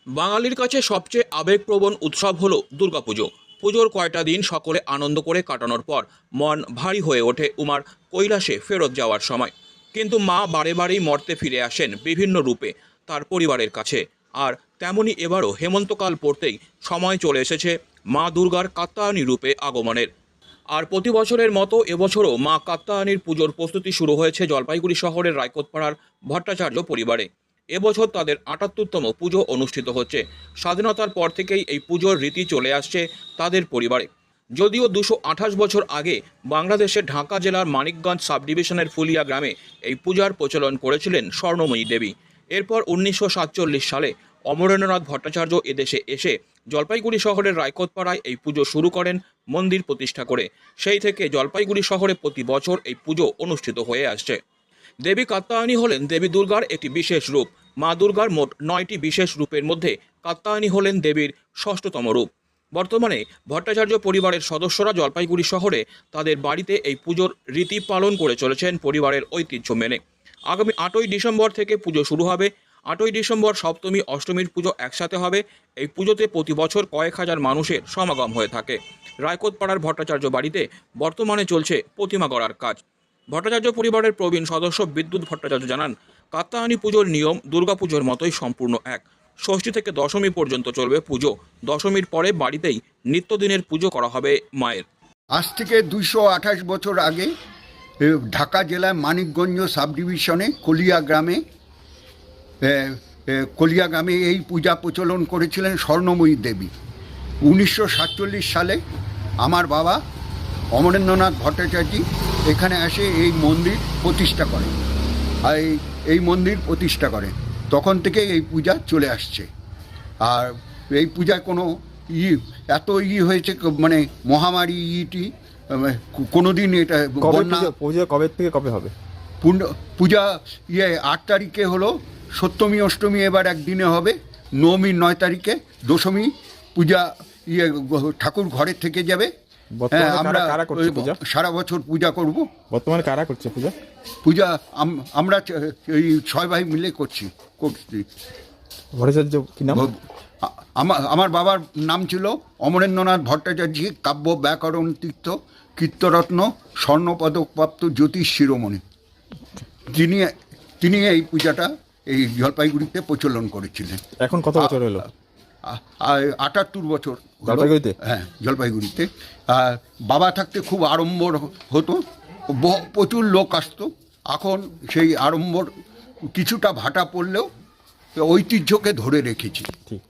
বাঙালির কাছে সবচেয়ে আবেগপ্রবণ উৎসব হলো দুর্গাপুজো। পুজোর কয়টা দিন সকলে আনন্দ করে কাটানোর পর মন ভারী হয়ে ওঠে উমার কৈলাসে ফেরত যাওয়ার সময়। কিন্তু মা বারে বারেই মর্তে ফিরে আসেন বিভিন্ন রূপে তার পরিবারের কাছে। আর তেমনি এবারও হেমন্তকাল পড়তেই সময় চলে এসেছে মা দুর্গার কাত্যায়নী রূপে আগমনের। আর প্রতি বছরের মতো এবছরও মা কাত্যায়নীর পুজোর প্রস্তুতি শুরু হয়েছে জলপাইগুড়ি শহরের রায়কোটপাড়ার ভট্টাচার্য পরিবারে। এবছর তাদের ৭৮তম পুজো অনুষ্ঠিত হচ্ছে। স্বাধীনতার পর থেকেই এই পুজোর রীতি চলে আসছে তাদের পরিবারে। যদিও ২২৮ বছর আগে বাংলাদেশের ঢাকা জেলার মানিকগঞ্জ সাব ডিভিশনের ফুলিয়া গ্রামে এই পূজার প্রচলন করেছিলেন স্বর্ণময়ী দেবী। এরপর ১৯৪৭ সালে অমরেন্দ্রনাথ ভট্টাচার্য এদেশে এসে জলপাইগুড়ি শহরের রায়কোটপাড়ায় এই পুজো শুরু করেন মন্দির প্রতিষ্ঠা করে। সেই থেকে জলপাইগুড়ি শহরে প্রতি বছর এই পুজো অনুষ্ঠিত হয়ে আসছে। দেবী কাত্যায়নী হলেন দেবী দুর্গার একটি বিশেষ রূপ। মা দুর্গার মোট ৯টি বিশেষ রূপের মধ্যে কাত্যায়নী হলেন দেবীর ৬ষ্ঠতম রূপ। বর্তমানে ভট্টাচার্য পরিবারের সদস্যরা জলপাইগুড়ি শহরে তাদের বাড়িতে এই পুজোর রীতি পালন করে চলেছেন পরিবারের ঐতিহ্য মেনে। আগামী ৮ই ডিসেম্বর থেকে পুজো শুরু হবে। ৮ই ডিসেম্বর সপ্তমী অষ্টমীর পুজো একসাথে হবে। এই পুজোতে প্রতি বছর কয়েক হাজার মানুষের সমাগম হয়ে থাকে। রায়কোটপাড়ার ভট্টাচার্য বাড়িতে বর্তমানে চলছে প্রতিমা গড়ার কাজ। ভট্টাচার্য পরিবারের প্রবীণ সদস্য বিদ্যুৎ ভট্টাচার্য জানান, কাত্যায়নী পুজোর নিয়ম দুর্গাপুজোর মতোই সম্পূর্ণ এক। ষষ্ঠী থেকে দশমী পর্যন্ত চলবে পুজো। দশমীর পরে বাড়িতেই নিত্যদিনের পুজো করা হবে মায়ের। আজ থেকে ২২৮ বছর আগে ঢাকা জেলায় মানিকগঞ্জ সাব ডিভিশনে কলিয়া গ্রামে এই পূজা প্রচলন করেছিলেন স্বর্ণময়ী দেবী। ১৯৪৭ সালে আমার বাবা অমরেন্দ্রনাথ ভট্টাচার্য এখানে এসে এই মন্দির প্রতিষ্ঠা করেন। আর এই মন্দির প্রতিষ্ঠা করেন তখন থেকে এই পূজা চলে আসছে। আর এই পূজায় কোনো এত হয়েছে, মানে মহামারী কোনো দিন এটা পূজা কবে থেকে কবে হবে? পূজা ৮ তারিখে হলো, সপ্তমী অষ্টমী এবার একদিনে হবে, নবমী ৯ তারিখে, দশমী পূজা ঠাকুর ঘরে থেকে যাবে। আমরা সারা বছর পূজা করব। বর্তমানে কারা করছে পূজা আমরা এই ৬ ভাই মিলে করছি। ভট্টাচার্য কি নাম? আমার বাবার নাম ছিল অমরেন্দ্রনাথ ভট্টাচার্য, কাব্য ব্যাকরণ তীর্থ, কীর্তরত্ন, স্বর্ণপদকপ্রাপ্ত জ্যোতিষ শিরোমণি। তিনি এই পূজাটা এই জলপাইগুড়িতে প্রচলন করেছিলেন। এখন কত বছর হলো? ৭৮ বছর জলপাইগুড়িতে। হ্যাঁ, জলপাইগুড়িতে। বাবা থাকতে খুব আড়ম্বর হতো, প্রচুর লোক আসতো। এখন সেই আড়ম্বর কিছুটা ভাটা পড়লেও ঐতিহ্যকে ধরে রেখেছি। ঠিক।